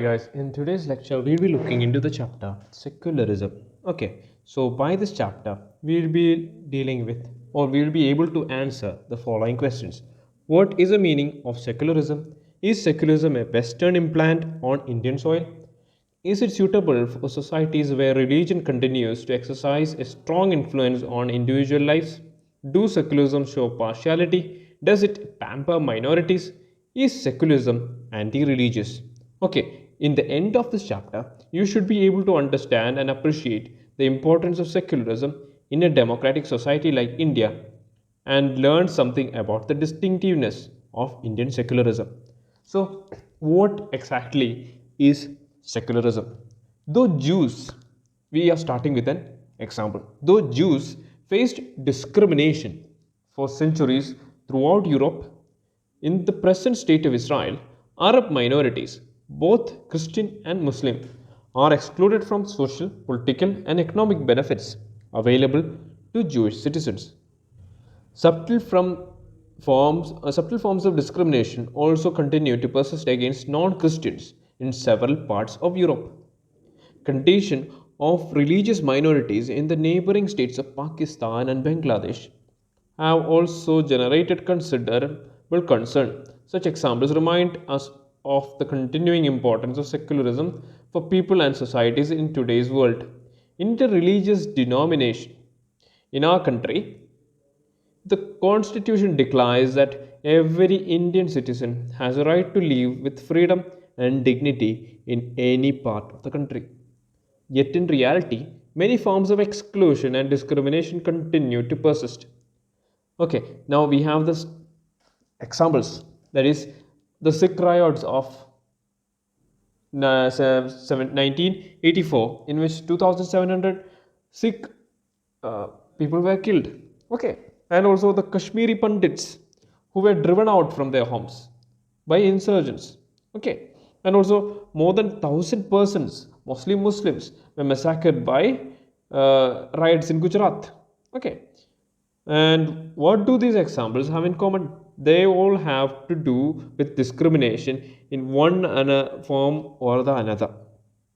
guys, in today's lecture we'll be looking into the chapter Secularism. Okay, so by this chapter we'll be dealing with or we'll be able to answer the following questions. What is the meaning of secularism? Is secularism a Western implant on Indian soil? Is it suitable for societies where religion continues to exercise a strong influence on individual lives? Do secularism show partiality? Does it pamper minorities? Is secularism anti religious? Okay, in the end of this chapter, you should be able to understand and appreciate the importance of secularism in a democratic society like India and learn something about the distinctiveness of Indian secularism. So, what exactly is secularism? Though Jews, we are starting with an example. Though Jews faced discrimination for centuries throughout Europe, in the present state of Israel, Arab minorities, both Christian and Muslim, are excluded from social, political, and economic benefits available to Jewish citizens. Subtle forms of discrimination also continue to persist against non-Christians in several parts of Europe. Condition of religious minorities in the neighboring states of Pakistan and Bangladesh have also generated considerable concern. Such examples remind us of the continuing importance of secularism for people and societies in today's world. Interreligious denomination in our country, the Constitution declares that every Indian citizen has a right to live with freedom and dignity in any part of the country. Yet, in reality, many forms of exclusion and discrimination continue to persist. Okay, now we have this examples, that is, the Sikh riots of 1984, in which 2,700 Sikh people were killed. Okay, and also the Kashmiri Pandits who were driven out from their homes by insurgents. Okay, and also more than 1,000 persons, mostly Muslims, were massacred by riots in Gujarat. Okay, and what do these examples have in common? They all have to do with discrimination in one form or the another.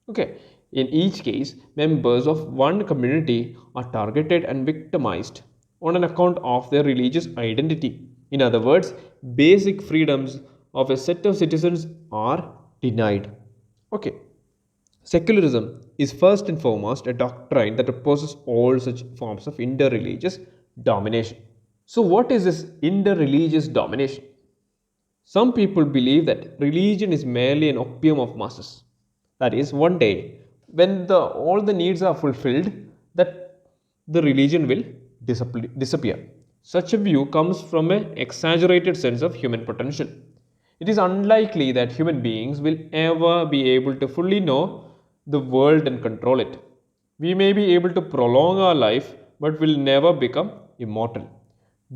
Okay, in each case, members of one community are targeted and victimized on an account of their religious identity. In other words, basic freedoms of a set of citizens are denied. Okay, secularism is first and foremost a doctrine that opposes all such forms of interreligious domination. So, what is this interreligious domination? Some people believe that religion is merely an opium of masses. That is, one day, when all the needs are fulfilled, that the religion will disappear. Such a view comes from an exaggerated sense of human potential. It is unlikely that human beings will ever be able to fully know the world and control it. We may be able to prolong our life, but will never become immortal.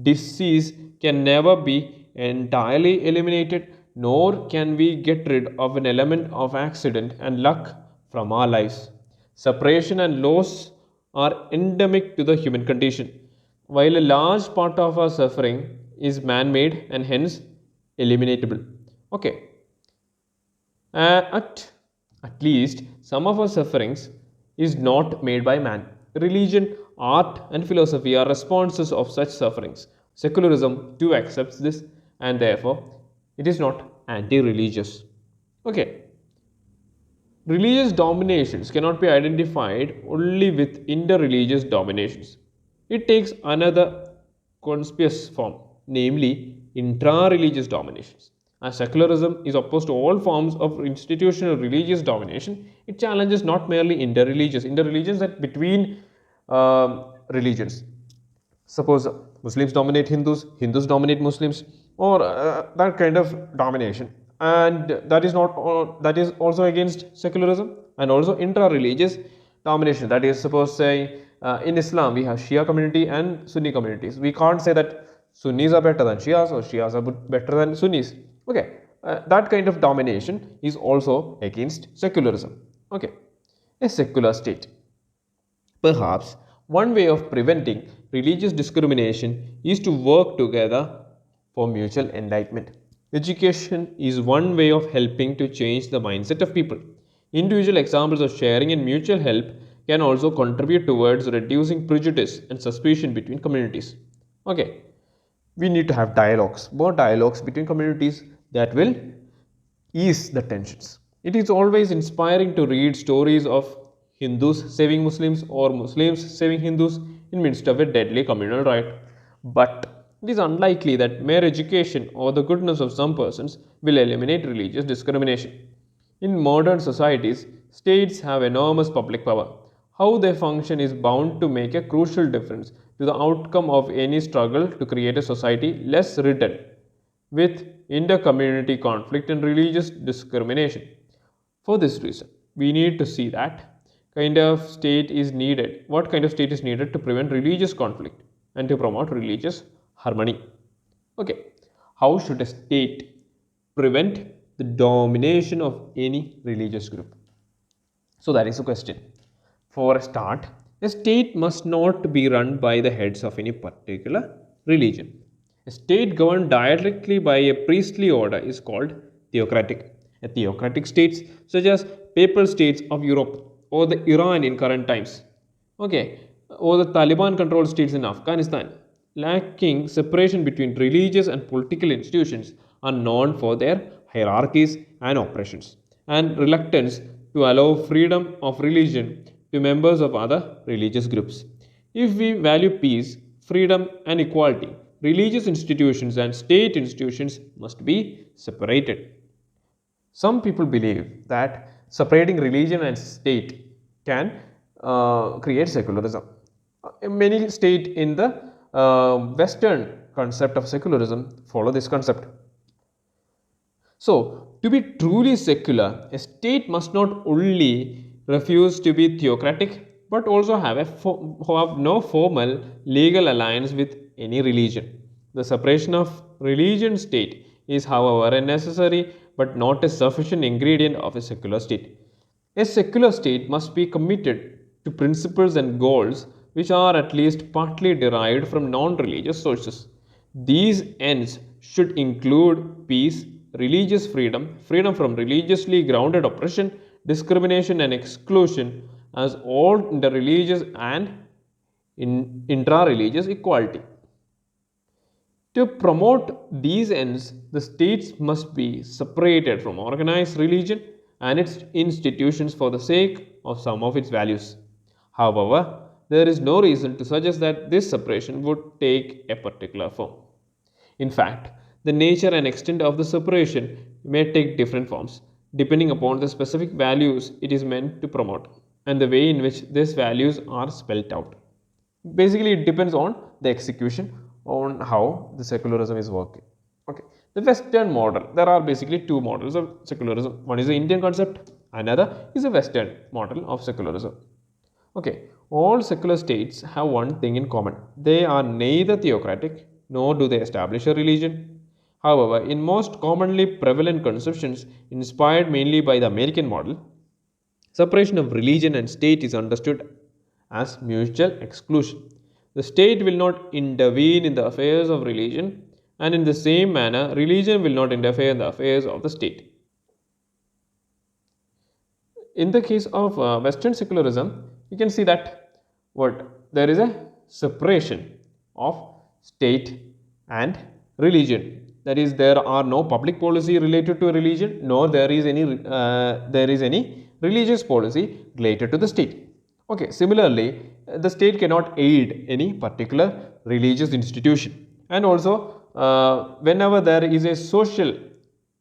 Disease can never be entirely eliminated, nor can we get rid of an element of accident and luck from our lives. Separation and loss are endemic to the human condition, while a large part of our suffering is man made and hence eliminatable. Okay, at least some of our sufferings is not made by man. Religion, art, and philosophy are responses of such sufferings. Secularism too accepts this, and therefore it is not anti-religious. Okay, religious dominations cannot be identified only with interreligious dominations. It takes another conspicuous form, namely intra-religious dominations. As secularism is opposed to all forms of institutional religious domination, it challenges not merely interreligious that between religions. Suppose Muslims dominate Hindus, Hindus dominate Muslims, or that kind of domination, and that is also against secularism, and also intra-religious domination. That is, suppose say in Islam we have Shia community and Sunni communities. We can't say that Sunnis are better than Shias or Shias are better than Sunnis. Okay, that kind of domination is also against secularism. Okay, a secular state. Perhaps one way of preventing religious discrimination is to work together for mutual enlightenment. Education is one way of helping to change the mindset of people. Individual examples of sharing and mutual help can also contribute towards reducing prejudice and suspicion between communities. Okay, we need to have dialogues, more dialogues between communities that will ease the tensions. It is always inspiring to read stories of Hindus saving Muslims or Muslims saving Hindus in midst of a deadly communal riot. But it is unlikely that mere education or the goodness of some persons will eliminate religious discrimination. In modern societies, states have enormous public power. How they function is bound to make a crucial difference to the outcome of any struggle to create a society less ridden with inter-community conflict and religious discrimination. For this reason, we need to see that kind of state is needed, what kind of state is needed to prevent religious conflict and to promote religious harmony. Okay, how should a state prevent the domination of any religious group? So that is the question. For a start, a state must not be run by the heads of any particular religion. A state governed directly by a priestly order is called theocratic. A theocratic states such as papal states of Europe or the Iran in current times, okay, or the Taliban controlled states in Afghanistan, lacking separation between religious and political institutions, are known for their hierarchies and oppressions and reluctance to allow freedom of religion to members of other religious groups. If we value peace, freedom, and equality, religious institutions and state institutions must be separated. Some people believe that separating religion and state can create secularism. Many state in the Western concept of secularism follow this concept. So, to be truly secular, a state must not only refuse to be theocratic but also have no formal legal alliance with any religion. The separation of religion state is, however, a necessary but not a sufficient ingredient of a secular state. A secular state must be committed to principles and goals which are at least partly derived from non religious sources. These ends should include peace, religious freedom, freedom from religiously grounded oppression, discrimination, and exclusion, as all interreligious and intra religious equality. To promote these ends, the states must be separated from organized religion and its institutions for the sake of some of its values. However, there is no reason to suggest that this separation would take a particular form. In fact, the nature and extent of the separation may take different forms depending upon the specific values it is meant to promote and the way in which these values are spelt out. Basically, it depends on the execution on how the secularism is working. Okay, the Western model. There are basically two models of secularism. One is the Indian concept, another is a Western model of secularism. Okay, all secular states have one thing in common. They are neither theocratic nor do they establish a religion. However, in most commonly prevalent conceptions, inspired mainly by the American model, separation of religion and state is understood as mutual exclusion. The state will not intervene in the affairs of religion, and in the same manner, religion will not interfere in the affairs of the state. In the case of Western secularism, you can see that what there is a separation of state and religion. That is, there are no public policy related to religion, nor there is any religious policy related to the state. Okay, similarly, the state cannot aid any particular religious institution, and also whenever there is a social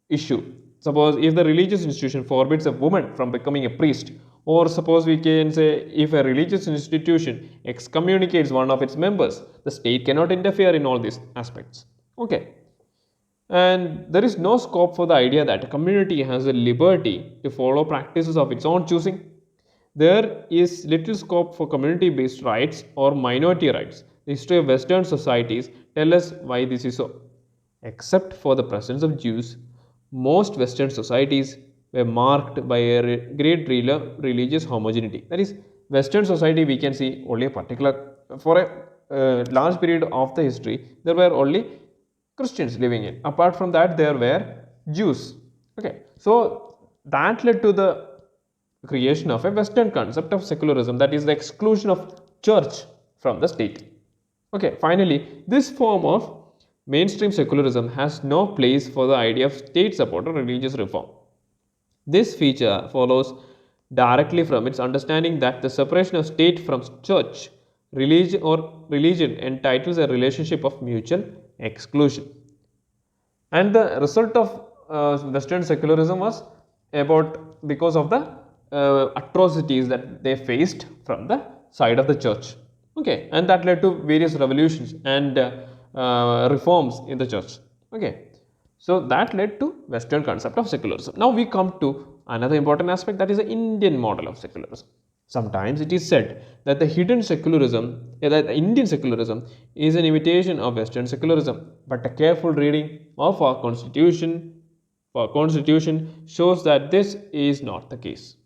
issue, suppose if the religious institution forbids a woman from becoming a priest, or suppose we can say if a religious institution excommunicates one of its members, the state cannot interfere in all these aspects. Okay, and there is no scope for the idea that a community has a liberty to follow practices of its own choosing. There is little scope for community based rights or minority rights. The history of Western societies tell us why this is so. Except for the presence of Jews, most Western societies were marked by a great deal of religious homogeneity. That is, Western society we can see only a particular, for a large period of the history, there were only Christians living in. Apart from that, there were Jews. Okay, so that led to the creation of a Western concept of secularism, that is the exclusion of church from the state. Okay, finally, this form of mainstream secularism has no place for the idea of state supported religious reform. This feature follows directly from its understanding that the separation of state from church, religion entitles a relationship of mutual exclusion. And the result of Western secularism was about because of the atrocities that they faced from the side of the church. Okay, and that led to various revolutions and reforms in the church. Okay, so that led to Western concept of secularism. Now we come to another important aspect, that is the Indian model of secularism. Sometimes it is said that the hidden secularism, that the Indian secularism is an imitation of Western secularism, but a careful reading of our constitution shows that this is not the case.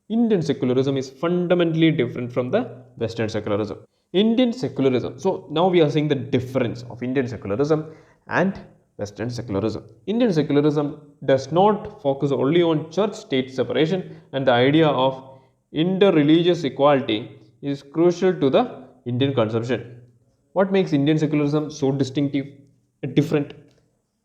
Indian secularism is fundamentally different from the Western secularism. Indian secularism. So now we are seeing the difference of Indian secularism and Western secularism. Indian secularism does not focus only on church-state separation, and the idea of inter-religious equality is crucial to the Indian conception. What makes Indian secularism so distinctive and different?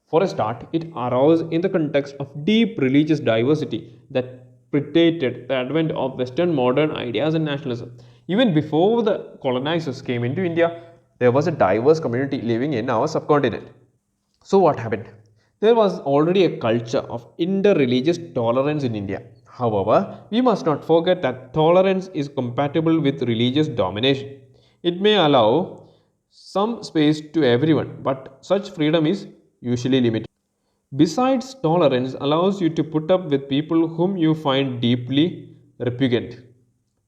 For a start, it arose in the context of deep religious diversity that predated the advent of Western modern ideas and nationalism. Even before the colonizers came into India, there was a diverse community living in our subcontinent. So, what happened? There was already a culture of inter-religious tolerance in India. However, we must not forget that tolerance is compatible with religious domination. It may allow some space to everyone, but such freedom is usually limited. Besides, tolerance allows you to put up with people whom you find deeply repugnant.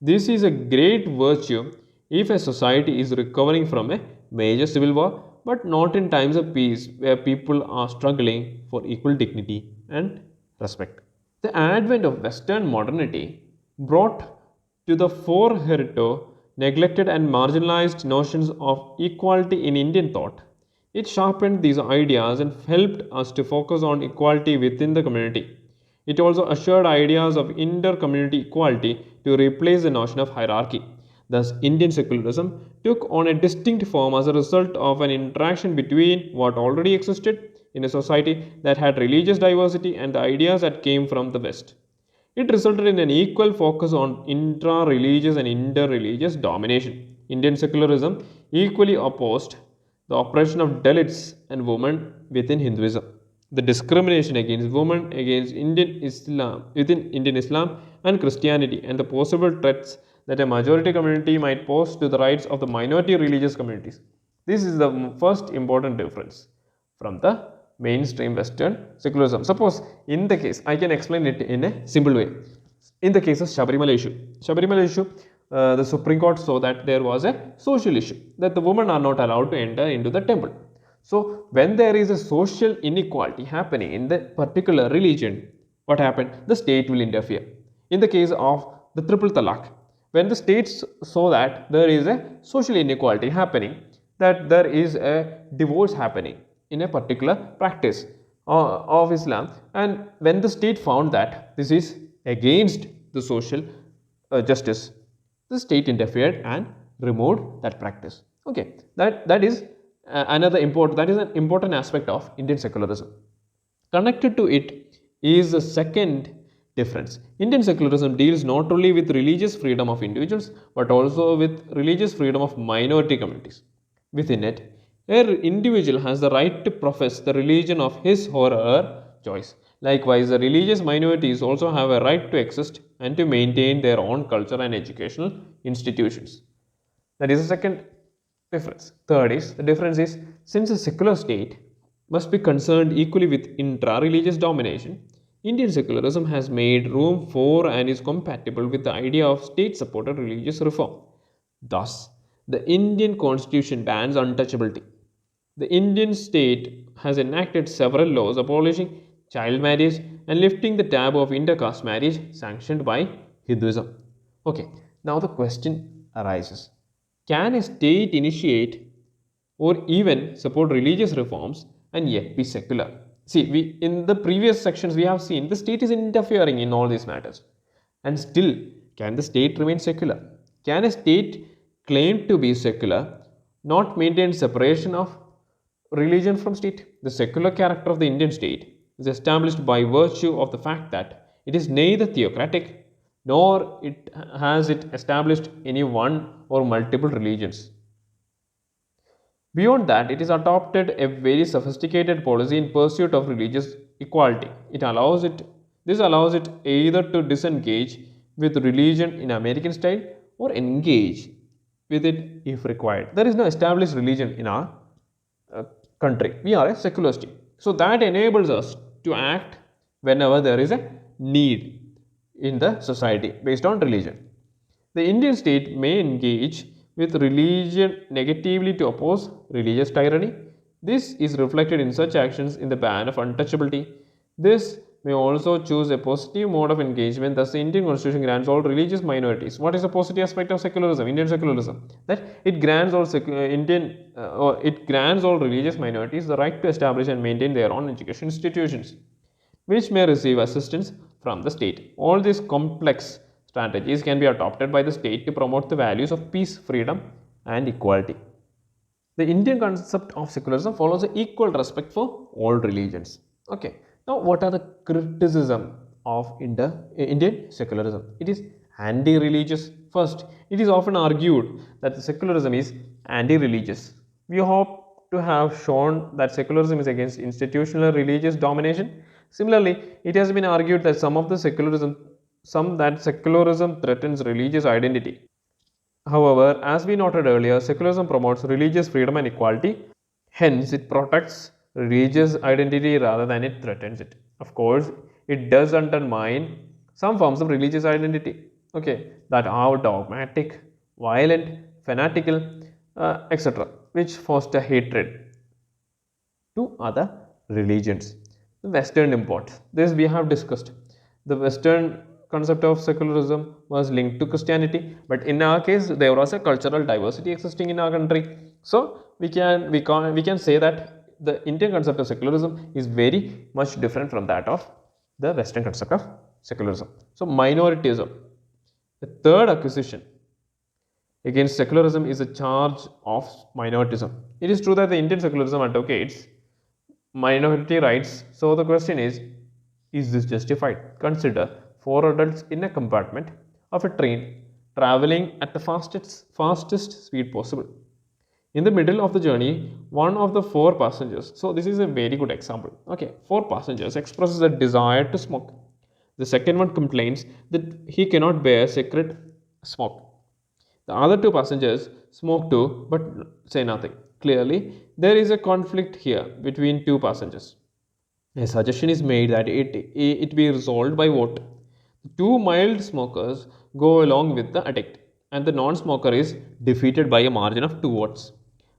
This is a great virtue if a society is recovering from a major civil war, but not in times of peace where people are struggling for equal dignity and respect. The advent of Western modernity brought to the fore hitherto neglected and marginalized notions of equality in Indian thought. It sharpened these ideas and helped us to focus on equality within the community. It also assured ideas of inter-community equality to replace the notion of hierarchy. Thus, Indian secularism took on a distinct form as a result of an interaction between what already existed in a society that had religious diversity and the ideas that came from the West. It resulted in an equal focus on intra-religious and inter-religious domination. Indian secularism equally opposed the oppression of Dalits and women within Hinduism, the discrimination against women against Indian Islam within Indian Islam and Christianity, and the possible threats that a majority community might pose to the rights of the minority religious communities. This is the first important difference from the mainstream Western secularism. Suppose in the case, I can explain it in a simple way. In the case of Shabarimala issue, the Supreme Court saw that there was a social issue, that the women are not allowed to enter into the temple. So, when there is a social inequality happening in the particular religion, what happened? The state will interfere. In the case of the triple talaq, when the states saw that there is a social inequality happening, that there is a divorce happening in a particular practice of Islam, and when the state found that this is against the social justice, the state interfered and removed that practice. Okay, that is an important aspect of Indian secularism. Connected to it is the second difference. Indian secularism deals not only with religious freedom of individuals but also with religious freedom of minority communities. Within it, an individual has the right to profess the religion of his or her choice. Likewise, the religious minorities also have a right to exist and to maintain their own culture and educational institutions. That is the second difference. Third is, the difference is, since a secular state must be concerned equally with intra-religious domination, Indian secularism has made room for and is compatible with the idea of state-supported religious reform. Thus, the Indian constitution bans untouchability. The Indian state has enacted several laws abolishing child marriage and lifting the taboo of intercaste marriage sanctioned by Hinduism. Okay, now the question arises, can a state initiate or even support religious reforms and yet be secular. See, we in the previous sections we have seen the state is interfering in all these matters. And still, can the state remain secular? Can a state claim to be secular not maintain separation of religion from state? The secular character of the Indian state is established by virtue of the fact that it is neither theocratic nor it has it established any one or multiple religions. Beyond that, it has adopted a very sophisticated policy in pursuit of religious equality. This allows it either to disengage with religion in American style or engage with it if required. There is no established religion in our country. We are a secular state. So that enables us to act whenever there is a need in the society based on religion. The Indian state may engage with religion negatively to oppose religious tyranny. This is reflected in such actions in the ban of untouchability. This may also choose a positive mode of engagement. Thus, the Indian constitution grants all religious minorities. What is the positive aspect of secularism, Indian secularism? That it grants all it grants all religious minorities the right to establish and maintain their own education institutions, which may receive assistance from the state. All these complex strategies can be adopted by the state to promote the values of peace, freedom, and equality. The Indian concept of secularism follows an equal respect for all religions. Okay. Now, what are the criticism of Indian secularism? It is anti-religious. First, it is often argued that the secularism is anti-religious. We hope to have shown that secularism is against institutional religious domination. Similarly, it has been argued that secularism threatens religious identity. However, as we noted earlier, secularism promotes religious freedom and equality. Hence, it protects religious identity rather than it threatens it. Of course, it does undermine some forms of religious identity, okay, that are dogmatic, violent, fanatical, etc., which foster hatred to other religions. The Western import. This we have discussed. The Western concept of secularism was linked to Christianity, but in our case, there was a cultural diversity existing in our country. So we can say that the Indian concept of secularism is very much different from that of the Western concept of secularism. So minoritism. The third accusation against secularism is a charge of minoritism. It is true that the Indian secularism advocates minority rights. So the question is this justified? Consider 4 adults in a compartment of a train traveling at the fastest speed possible. In the middle of the journey, one of the 4 passengers, so this is a very good example, okay, 4 passengers expresses a desire to smoke. The second one complains that he cannot bear cigarette smoke. The other 2 passengers smoke too but say nothing. Clearly, there is a conflict here between 2 passengers. A suggestion is made that it be resolved by vote. The 2 mild smokers go along with the addict, and the non-smoker is defeated by a margin of 2 votes.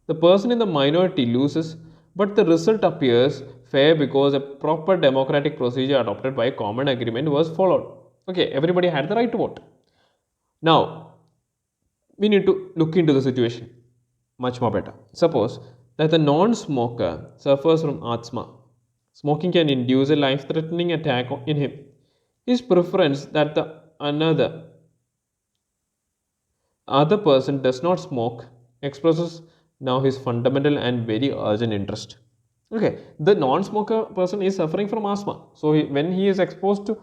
The person in the minority loses, but the result appears fair because a proper democratic procedure adopted by a common agreement was followed. Okay, everybody had the right to vote. Now, we need to look into the situation much more better. Suppose that the non-smoker suffers from asthma. Smoking can induce a life-threatening attack in him. His preference that the other person does not smoke expresses now his fundamental and very urgent interest. Okay, the non-smoker person is suffering from asthma. So when he is exposed to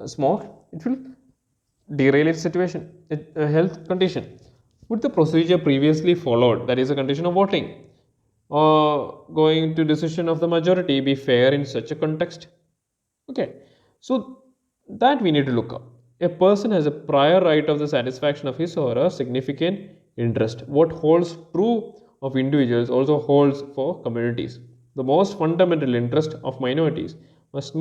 smoke, it will derail its situation, a health condition. Would the procedure previously followed, that is a condition of voting, or going to decision of the majority, be fair in such a context? Okay, so that we need to look up. A person has a prior right of the satisfaction of his or her significant interest. What holds true of individuals also holds for communities. The most fundamental interest of minorities must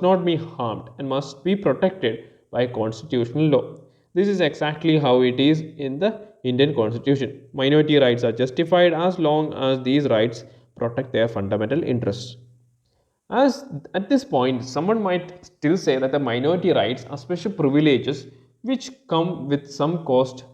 not be harmed and must be protected by constitutional law. This is exactly how it is in the Indian Constitution. Minority rights are justified as long as these rights protect their fundamental interests. As at this point, someone might still say that the minority rights are special privileges which come with some cost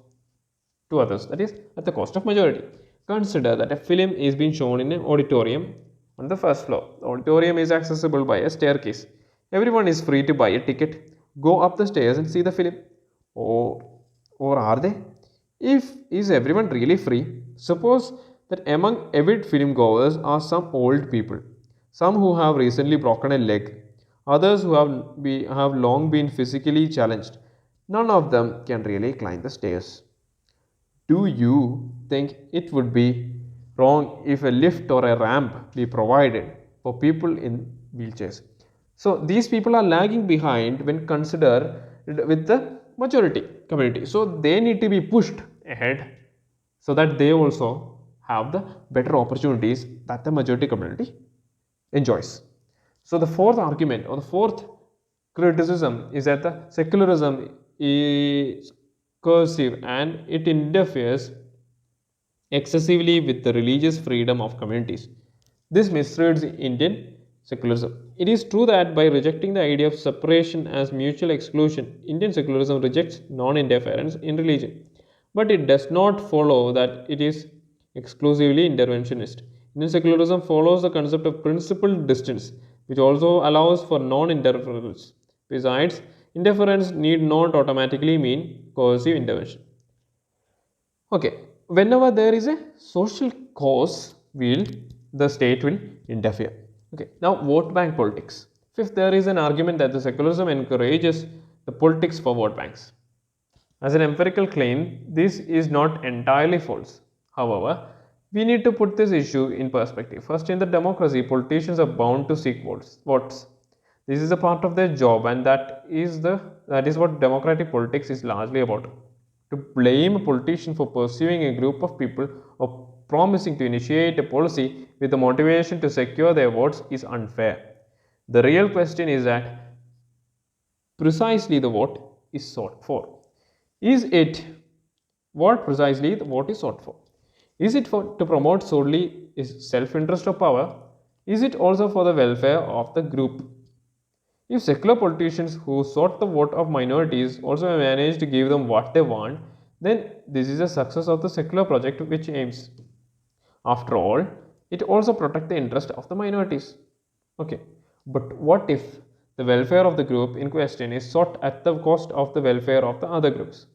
to others, that is, at the cost of majority. Consider that a film is being shown in an auditorium on the first floor. The auditorium is accessible by a staircase. Everyone is free to buy a ticket, go up the stairs and see the film. Or, or are they? If is everyone really free? Suppose that among avid film goers are some old people, some who have recently broken a leg, others who have long been physically challenged. None of them can really climb the stairs. Do you think it would be wrong if a lift or a ramp be provided for people in wheelchairs? So these people are lagging behind when considered with the majority community. So they need to be pushed ahead so that they also have the better opportunities that the majority community enjoys. So the fourth argument or the fourth criticism is that the secularism is coercive and it interferes excessively with the religious freedom of communities. This misreads Indian secularism. It is true that by rejecting the idea of separation as mutual exclusion, Indian secularism rejects non interference in religion. But it does not follow that it is exclusively interventionist. Indian secularism follows the concept of principled distance, which also allows for non interference. Besides, interference need not automatically mean coercive intervention. Okay, whenever there is a social cause, the state will interfere. Okay, now vote bank politics. Fifth, there is an argument that the secularism encourages the politics for vote banks. As an empirical claim, this is not entirely false. However, we need to put this issue in perspective. First, in the democracy, politicians are bound to seek votes. This is a part of their job, and that is what democratic politics is largely about. To blame a politician for pursuing a group of people or promising to initiate a policy with the motivation to secure their votes is unfair. The real question is that precisely the vote is sought for. Is it what precisely the vote is sought for? Is it to promote solely self-interest or power? Is it also for the welfare of the group? If secular politicians who sought the vote of minorities also manage to give them what they want, then this is a success of the secular project which aims. After all, it also protects the interest of the minorities. Okay, but what if the welfare of the group in question is sought at the cost of the welfare of the other groups?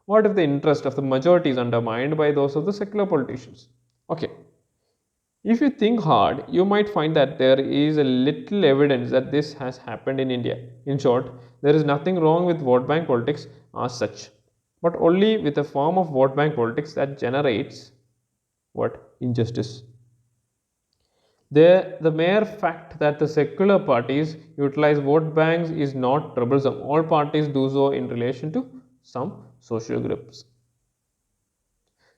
What if the interest of the majority is undermined by those of the secular politicians? Okay, if you think hard, you might find that there is a little evidence that this has happened in India. In short, there is nothing wrong with vote bank politics as such, but only with a form of vote bank politics that generates what? Injustice. The mere fact that the secular parties utilize vote banks is not troublesome. All parties do so in relation to some social groups.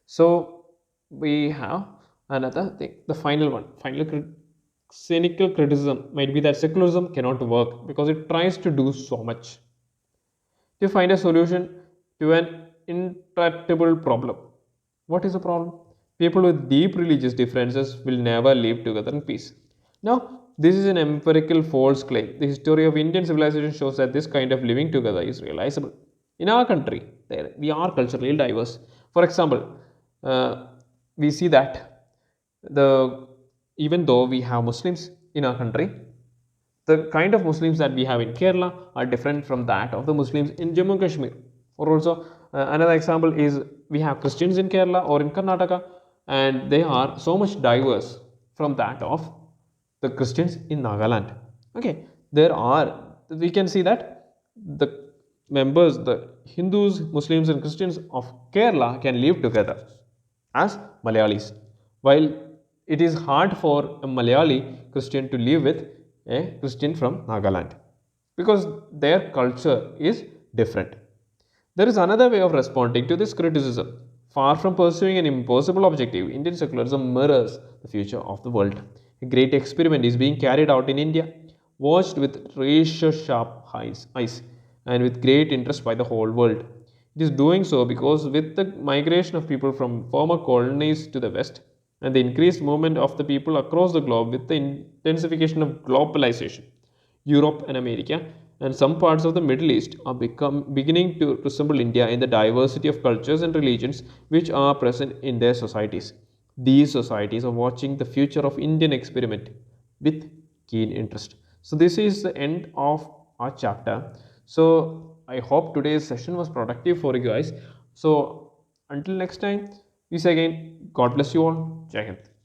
So we have another thing, the final cynical criticism might be that secularism cannot work because it tries to do so much to find a solution to an intractable problem. What is the problem? People with deep religious differences will never live together in peace. Now, this is an empirical false claim. The history of Indian civilization shows that this kind of living together is realizable. In our country, we are culturally diverse. For example, we see that even though we have Muslims in our country, the kind of Muslims that we have in Kerala are different from that of the Muslims in Jammu and Kashmir. Or also, another example is we have Christians in Kerala or in Karnataka, and they are so much diverse from that of the Christians in Nagaland. Okay, we can see that the members, the Hindus, Muslims, and Christians of Kerala can live together as Malayalis, while it is hard for a Malayali Christian to live with a Christian from Nagaland because their culture is different. There is another way of responding to this criticism. Far from pursuing an impossible objective, Indian secularism mirrors the future of the world. A great experiment is being carried out in India, watched with razor sharp eyes and with great interest by the whole world. It is doing so because with the migration of people from former colonies to the West and the increased movement of the people across the globe with the intensification of globalization, Europe and America and some parts of the Middle East are beginning to resemble India in the diversity of cultures and religions which are present in their societies. These societies are watching the future of Indian experiment with keen interest. So this is the end of our chapter. So I hope today's session was productive for you guys. So until next time, we say again, God bless you all. Jai Hind.